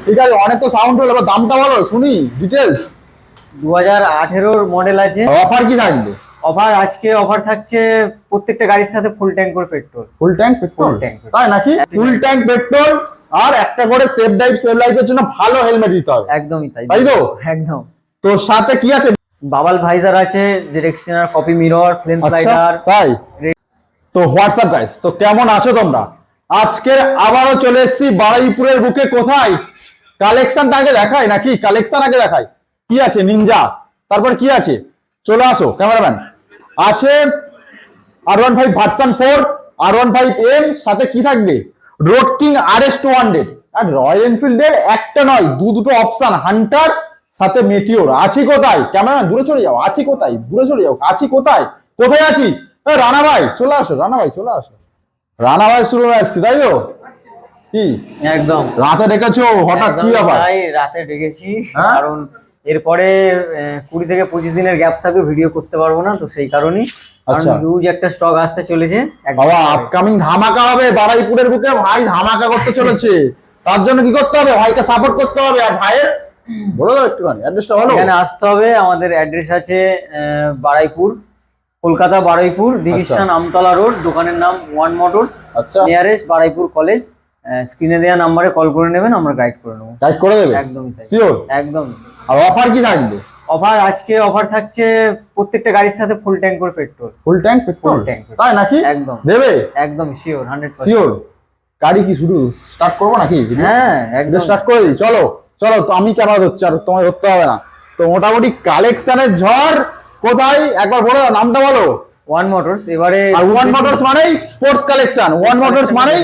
ঠিক আছে, অনেক তো সাউন্ড হলো, এবার দামটা বলো শুনি ডিটেলস। 2018 মডেল আছে। অফার কি থাকবে? অফার আজকে অফার থাকছে প্রত্যেকটা গাড়ির সাথে ফুল ট্যাঙ্ক করে পেট্রোল। Full tank petrol? তাই নাকি? ফুল ট্যাঙ্ক পেট্রোল আর একটা করে সেফ লাইফের জন্য ভালো হেলমেট দিতে হবে। একদমই তাই, তাই তো? একদম। তো সাথে কি আছে? বাবাল ভাইজার আছে, directional copy mirror, flame slider. তাই তো হোয়াটসঅ্যাপ গাইস, তো কেমন আছো তোমরা? আজকে আবারও চলে এসেছি বারুইপুরের বুকে। কোথায়? কালেকশনটা আগে দেখাই নাকি? কালেকশন আগে দেখাই। কি আছে? নিনজা, তারপর কি আছে? চলে আসো ক্যামেরাম্যান। আছে R15 ভার্সন 4, R15M, সাথে কি থাকবে? Road king RS 200। আর রয়্যাল এনফিল্ডের একটা নয় দুটো অপশন, হান্টার সাথে মেটিওর। আছি কোথায়? ক্যামেরাম্যান দূরে চলে যাও। আছি কোথায়? দূরে চলে যাও। আছি কোথায়? কোথায় আছি? রানা ভাই চলে আসো, রানা ভাই চলে আসো। রানা ভাই শুরু হয়ে আসছি, তাই তো? কি একদম রাতে ডেকেছো হঠাৎ? কি ব্যাপার? রাতে ডেকেছি কারণ এরপরে 20 থেকে 25 দিনের গ্যাপ থাকবে, ভিডিও করতে পারবো না, তো সেই কারণেই। আচ্ছা, হিউজ একটা স্টক আসতে চলেছে। বাবা আপকামিং ধামাকা হবে বারুইপুরের বুকে। ভাই ধামাকা করতে চলেছে, তার জন্য কি করতে হবে? ভাইকে সাপোর্ট করতে হবে। আর ভাইয়ের বলো দাও একটুখানি অ্যাড্রেসটা বলো। এখানে আসতে হবে। আমাদের অ্যাড্রেস আছে বারুইপুর, কলকাতা বারুইপুর, দিঘিস্থান আমতলা রোড। দোকানের নাম one motors, nearest Baruipur college. স্ক্রিনে দেওয়া নাম্বারে কল করে নেবেন, আমরা গাইড করে নেবো। গাইড করে দেবে? একদম শিওর? একদম। আর অফার কি থাকবে? অফার আজকে অফার থাকছে প্রত্যেকটা গাড়ির সাথে ফুল ট্যাঙ্ক করে পেট্রোল। Full tank petrol? তাই নাকি? একদম দেবে? একদম শিওর, 100% শিওর। গাড়ি কি শুরু স্টার্ট করবো নাকি? হ্যাঁ একদম স্টার্ট করে দিই। চলো চলো, তো আমি ক্যামেরা ধরছি, আর তোমায় ধরতে হবে না। তো মোটামুটি কালেকশনের ঝড়। কোথায় একবার বলো, নামটা বলো। One motors. এবারে আর ওয়ান মোটরস মানেই স্পোর্টস কালেকশন, ওয়ান মোটরস মানেই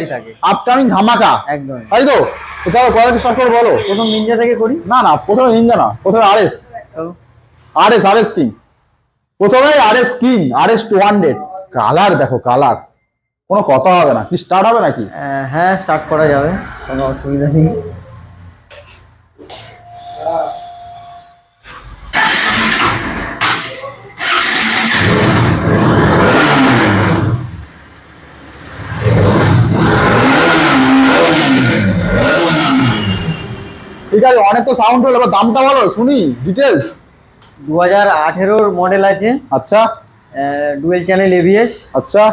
আপকামিং ধামাকা। একদম তাই তো? তো চলো কোথা থেকে স্টার্ট করে বলো। প্রথম নিনজা থেকে করি। না না, প্রথমে নিনজা না, প্রথমে আরএস। চলো আরএস কিং। প্রথমে আরএস কিং, RS 200। কালার দেখো, কালার কোনো কথা হবে না। কি স্টার্ট হবে নাকি? হ্যাঁ স্টার্ট করা যাবে, কোনো অসুবিধা নেই। ঠিক আছে, অনেক তো সাউন্ড হলো, এবার দামটা বলো শুনি ডিটেলস। 2018 মডেল আছে। আচ্ছা, ডুয়েল চ্যানেল ABS। আচ্ছা,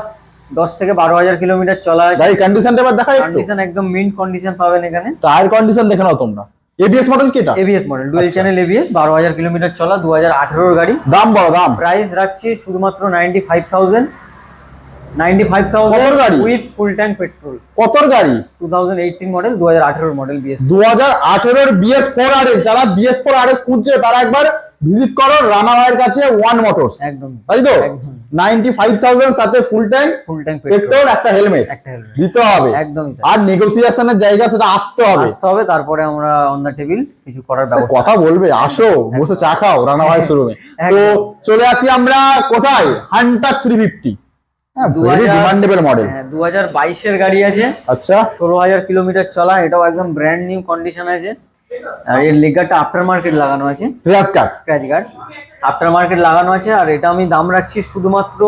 10 থেকে 12,000 কিলোমিটার চলা আছে। গাড়ি কন্ডিশনটা এবার দেখাই। কন্ডিশন একদম মিন্ট কন্ডিশন পাবেন এখানে। টায়ার কন্ডিশন দেখে নাও তোমরা। ABS মডেল কি এটা? ABS model, dual channel ABS, 12,000 kilometre চলা, 2018 গাড়ি। দাম বলো, দাম। প্রাইস রাখছি শুধুমাত্র 95,000। 95,000 গাড়ি উইথ ফুল ট্যাঙ্ক পেট্রোল। কত গাড়ি? 2018 model, 2018 model BS। 2018 BS4 RS। যারা BS4 RS খুঁজছে তারা একবার ভিজিট করো রানা ভাইয়ের কাছে, ওয়ান মোটরস। একদম তাই তো? 95,000 সাথে ফুল ট্যাঙ্ক পেট্রোল, একটা হেলমেট দিতে হবে। একদম। আর নেগোসিয়েশনের জায়গা সেটা আসতে হবে, তারপরে আমরা অন দা টেবিল কিছু করার ব্যবস্থা। কথা বলবে, আসো বসে চা খাও রানা ভাই শোরুমে। তো চলে আসি আমরা কোথায়? হান্টার 350। হ্যাঁ, ভেরি ডিমান্ডেবল মডেল। 2022 এর গাড়ি আছে। আচ্ছা, 16,000 কিলোমিটার চলা, এটাও একদম ব্র্যান্ড নিউ কন্ডিশন আছে। আর এর লেগারটা আফটার মার্কেট লাগানো আছে, স্ক্র্যাচ গার্ড আফটার মার্কেট লাগানো আছে। আর এটা আমি দাম রাখছি শুধুমাত্র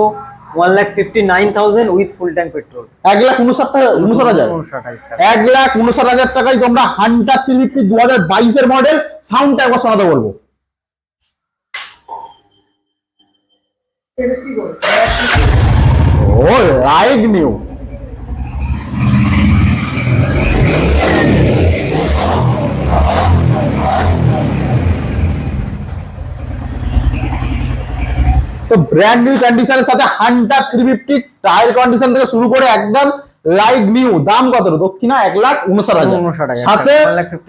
1,59,000 উইথ ফুল ট্যাঙ্ক পেট্রোল। 1,59,000 টাকায় তোমরা হান্টার 350 2022 এর মডেল। সাউন্ডটা একবার শোনাতে বলবো। ও লাইক নিউ। তো ব্র্যান্ড নিউ কন্ডিশনের সাথে হান্টার 350, টায়ার কন্ডিশন থেকে শুরু করে একদম লাইক নিউ। দাম কত? দক্ষিণা 1,59,000 সাথে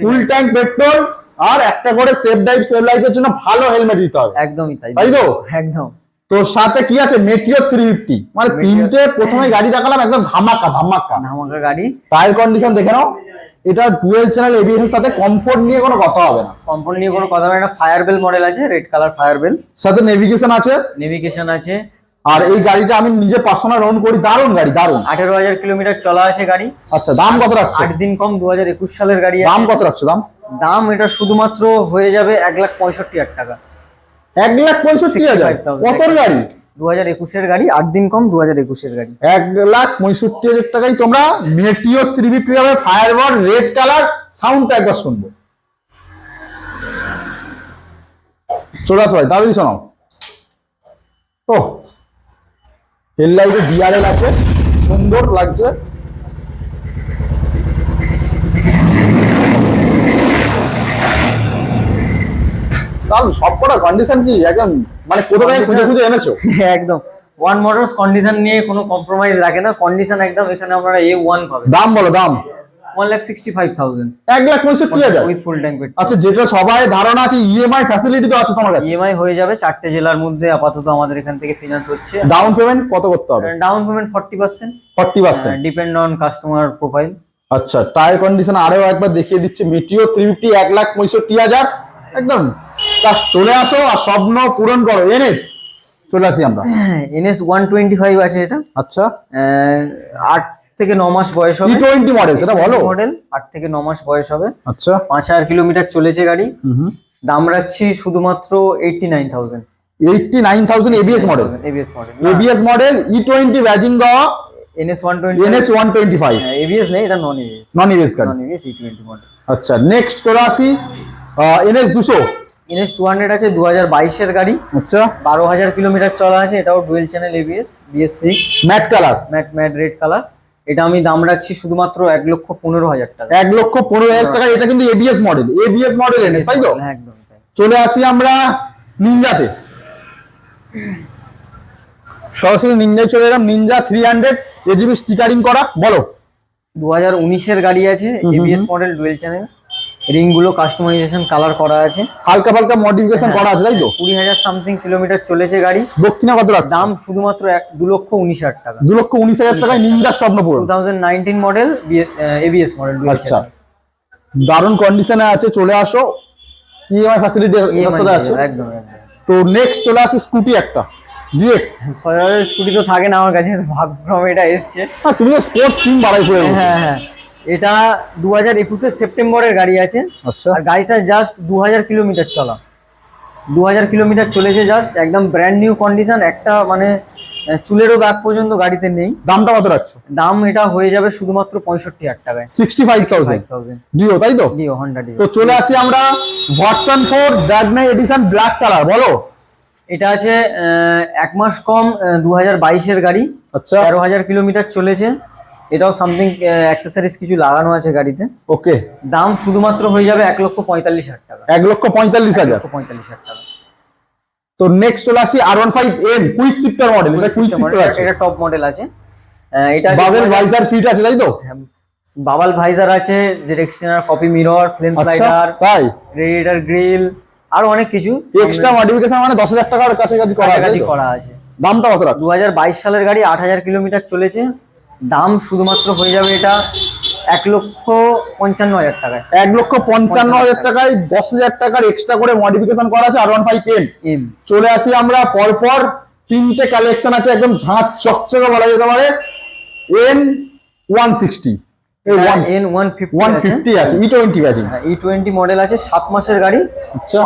ফুল ট্যাঙ্ক পেট্রোল আর একটা করে সেফ লাইফের জন্য ভালো হেলমেট দিতে হবে। একদমই তাই, তাই তো? একদম। তো সাথে কি আছে? মেটিওর 350। মানে তিনটে প্রথমে গাড়ি দেখালাম, একদম ধামাকা ধামাকা গাড়ি। টায়ার কন্ডিশন দেখে নাও। এটা ডুয়েল চ্যানেল ABS এর সাথে, কমফোর্ট নিয়ে কোনো কথা হবে না। কমফোর্ট নিয়ে কোনো কথা হবে না। ফায়ারবেল মডেল আছে, রেড কালার ফায়ারবেল, সাথে নেভিগেশন আছে। আর এই গাড়িটা আমি নিজে পার্সোনাল ওন করি। দারুণ গাড়ি, দারুণ। 18,000 কিলোমিটার চলা আছে গাড়ি। আচ্ছা, দাম কত রাখছো? 8 দিন কম, 2021 সালের গাড়ি। দাম কত রাখছো? দাম এটা শুধুমাত্র হয়ে যাবে 1,65,000 টাকা। 1,65,000? কত গাড়ি? 2021 এর গাড়ি, 8 দিন কম, 2021 এর গাড়ি। 1,65,000 টাকায় তোমরা মেটিওর 350 পাবে। Fireball red colour. সাউন্ডটা একবার শুনবো। চলে আসো ভাই, তাড়াতাড়ি শোনাও। ও হেডলাইটে ডিআরএল আছে, সুন্দর লাগছে। তাহলে সবকটা কন্ডিশন কি একদম মানে কোথা থেকে খুঁজে খুঁজে এনেছো? একদম ওয়ান মোটরস কন্ডিশন নিয়ে কোনো কম্প্রোমাইজ রাখে না, কন্ডিশন একদম এখানে আপনারা A1 পাবেন। দাম বলো, দাম 1,65,000 1,65,000 উইথ ফুল ট্যাঙ্ক পেট্রোল। আচ্ছা, যেটা সবাই ধারণা আছে ইএমআই ফ্যাসিলিটি তো আছে তোমার কাছে? ইএমআই হয়ে যাবে 4টে জেলার মধ্যে, আপাতত আমাদের এখান থেকে ফিনান্স হচ্ছে। ডাউন পেমেন্ট কত করতে হবে? Down payment 40%, 40%। Depend on customer profile. আচ্ছা, টায়ার কন্ডিশন আরো একবার দেখিয়ে দিচ্ছে। মেটিও 350 1,65,000 একদম। জাস্ট চলে আসো আর স্বপ্ন পূরণ করো। এনএস চলে আসি আমরা। NS 125 আছে এটা। আচ্ছা, 8 থেকে 9 মাস বয়স হবে। E20 মডেল, সেটা বলো। মডেল 8 থেকে 9 মাস বয়স হবে। আচ্ছা, 5,000 কিলোমিটার চলেছে গাড়ি। দাম রাখছি শুধুমাত্র 89,000। 89,000 ABS model. ABS model, ABS model E20 buzzing দেওয়া। NS 125। NS 125 ABS নেই, এটা নন ABS। নন এবিএস গাড়ি। নন ABS E20 মডেল। আচ্ছা, নেক্সট চলে আসি NS 200। NS 200 আছে 2022 এর গাড়ি। আচ্ছা, 12,000 কিলোমিটার চলা আছে। এটাও dual channel ABS, BS6 matte colour. Matte red colour. এটা আমি দাম রাখছি শুধুমাত্র 1,15,000 টাকা। 1,15,000 টাকা। এটা কিন্তু ABS model, ABS model NS, তাই তো? হ্যাঁ, একদম তাই। চলে আসি আমরা নিনজাতে। সরাসরি নিনজায় চলে এলাম। নিনজা 300 AGB স্টিকারিং করা, বলো। 2019 এর গাড়ি আছে, ABS model, dual channel. Ring গুলো কাস্টমাইজেশন কালার করা আছে, হালকা হালকা মডিফিকেশন করা আছে, তাই তো? 20,000 সামথিং কিলোমিটার চলেছে গাড়ি। দক্ষিণা কত রাখছো? দাম শুধুমাত্র 2,19,000 টাকা। 2,19,000 টাকায় নিনজা স্বপ্নপুরন 2019 মডেল, ABS মডেল। আচ্ছা, দারুণ কন্ডিশনে আছে। চলে আসো, ইএমআই ফ্যাসিলিটি সাথে আছে। একদম। তো নেক্সট চলে আসি স্কুটি একটা GX। স্কুটি তো থাকে না আমার কাছে, ভাগ্যক্রমে এটা এসছে। হ্যাঁ, তুমি তো স্পোর্টস কিং বাড়াই করে। হ্যাঁ, এটা 2021 সেপ্টেম্বরের গাড়ি আছে। আচ্ছা, আর গাড়িটা জাস্ট 2,000 কিলোমিটার চলা। 2,000 কিলোমিটার চলেছে জাস্ট, একদম ব্র্যান্ড নিউ কন্ডিশন। একটা মানে চুলেরও দাগ পর্যন্ত গাড়িতে নেই। দামটা কত রাখছো? দাম এটা হয়ে যাবে শুধুমাত্র 65,000 টাকায়। 65,000 ডিও, তাই তো? Dio, Honda Dio. তো চলে আসি আমরা ভার্সন 4 ড্রাগনাই এডিশন ব্ল্যাক কালার, বলো। এটা আছে 1 মাস কম, 2022 এর গাড়ি। আচ্ছা, 13,000 কিলোমিটার চলেছে। এটাও সামথিং অ্যাক্সেসরিজ কিছু লাগানো আছে গাড়িতে। ওকে। দাম শুধুমাত্র হয়ে যাবে 1,45,000 টাকা। 1,45,000। 1,45,000 টাকা। তো নেক্সট চলে আসি R15N কুইক শিফটার মডেল। এটা কুইক শিফটার আছে, এটা টপ মডেল আছে। এটা বাবেল ভাইজার ফিট আছে, তাই তো? বাবাল ভাইজার আছে, ডিরেকশনাল, কপি মিরর, ফ্লেম আচ্ছা, স্লাইডার, তাই? রেডিয়েটর গ্রিল, আর অনেক কিছু এক্সট্রা মডিফিকেশন মানে 10,000 টাকার কাছাকাছি করা আছে, কাছাকাছি তাই তো? করা আছে। দামটা কত রাখছো? 2022 সালের গাড়ি, 8,000 কিলোমিটার চলেছে। দাম শুধুমাত্র হয়ে যাবে এটা 1,55,000 টাকায়। 1,55,000 টাকায় 10,000 টাকার এক্সট্রা করে মডিফিকেশন করা আছে R15N। চলে আসি আমরা পরপর 3টে কালেকশন আছে, একদম ঝাঁচ চকচকে বলা যেতে পারে। N160 N150 আছে, E20 ব্যাজিং। E20 মডেল আছে, 7 মাসের গাড়ি। আচ্ছা,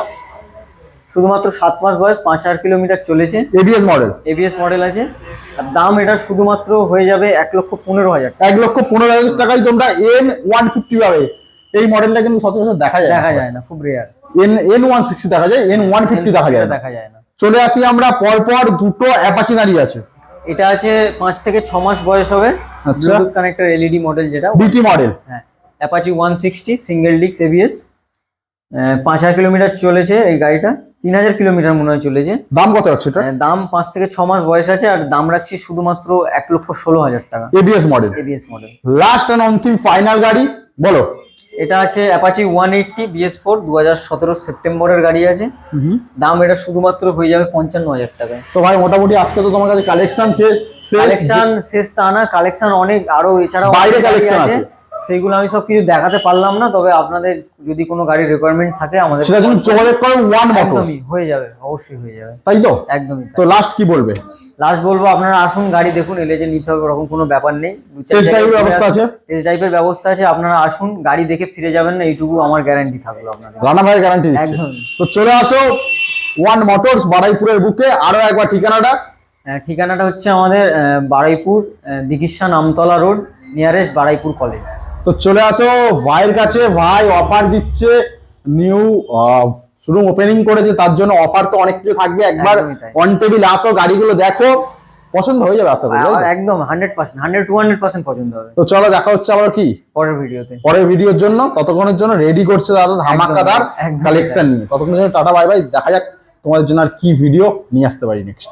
শুধুমাত্র 7 মাস বয়স, 5,000 কিলোমিটার চলেছে। ABS model. ABS মডেল আছে। আর দাম এটা শুধুমাত্র হয়ে যাবে 1,15,000 টাকা। 1,15,000 টাকায় তোমরা N150 পাবে। এই মডেলটা কিন্তু সচরাচর দেখা যায় না, খুব রেয়ার। N160 দেখা যায়, N150 দেখা যায় না। না। চলে আসি আমরা পরপর দুটো অ্যাপাচি দাঁড়িয়ে আছে। এটা আছে 5 থেকে 6 মাস বয়স হবে। আচ্ছা। ব্লুটুথ কানেক্টর LED মডেল, যেটা BT মডেল। হ্যাঁ, Apache 160 single disc ABS। 5,000 kilometre চলেছে এই গাড়িটা। 3,000 কিলোমিটার মনে হয় চলেছে। দাম কত রাখছে এটা? দাম 5 থেকে 6 মাস বয়স আছে। আর দাম রাখছি শুধুমাত্র 1,16,000 টাকা। ABS model. ABS model. Last and অন্তিম ফাইনাল গাড়ি, বলো। এটা আছে অ্যাপাচি 180 BS4, 2017 সেপ্টেম্বরের গাড়ি আছে। দাম এটা শুধুমাত্র হয়ে যাবে 55,000 টাকায়। তো ভাই মোটামুটি আজকে তো তোমার কাছে কালেকশন শেষ তা না, কালেকশন অনেক আরো এছাড়াও বাইরে কালেকশন আছে। সেইগুলো আমি সব কিছু দেখাতে পারলাম না। তবে আপনাদের যদি কোনো গাড়ির রিকোয়ারমেন্ট থাকে আমাদের সেটা জন্য যোগাযোগ করো। ওয়ান মোটরস হয়ে যাবে, অবশ্যই হয়ে যাবে, তাই তো? একদমই। তো লাস্ট কি বলবে? লাস্ট বলবো, আপনারা আসুন, গাড়ি দেখুন, এলে যে নিতে হবে ওরকম কোনো ব্যাপার নেই। টেস্ট ড্রাইভের ব্যবস্থা আছে। টেস্ট ড্রাইভের ব্যবস্থা আছে। আপনারা আসুন, গাড়ি দেখে ফিরে যাবেন না, এইটুকু আমার গ্যারান্টি থাকলো আপনাদের। রানা ভাইয়ের গ্যারান্টি দিচ্ছে। একদম। তো চলে আসো ওয়ান মোটরস বারুইপুরের বুকে। আরো একবার ঠিকানাটা। ঠিকানাটা হচ্ছে আমাদের Baruipur, Dighisha Namtala road, nearest Baruipur college. তো চলে আসো ভাইয়ের কাছে। ভাই অফার দিচ্ছে নিউ শোরুম ওপেনিং করেছে, তার জন্য অফার তো অনেক কিছু থাকবে। একবার একদমই তাই। অন টেবিল আসো, গাড়িগুলো দেখো, পছন্দ হয়ে যাবে আশা করি, তাই তো? একদম 100%, 100-200% পছন্দ হবে তো চলো দেখা হচ্ছে আবার কি পরের ভিডিওতে। পরের ভিডিওর জন্য। ততক্ষণের জন্য রেডি করছে দাদা ধামাকাদার একদম, একদম। কালেকশন নিয়ে। ততক্ষণের জন্য টাটা বাই বাই, দেখা যাক তোমাদের জন্য আর কি ভিডিও নিয়ে আসতে পারি নেক্সট।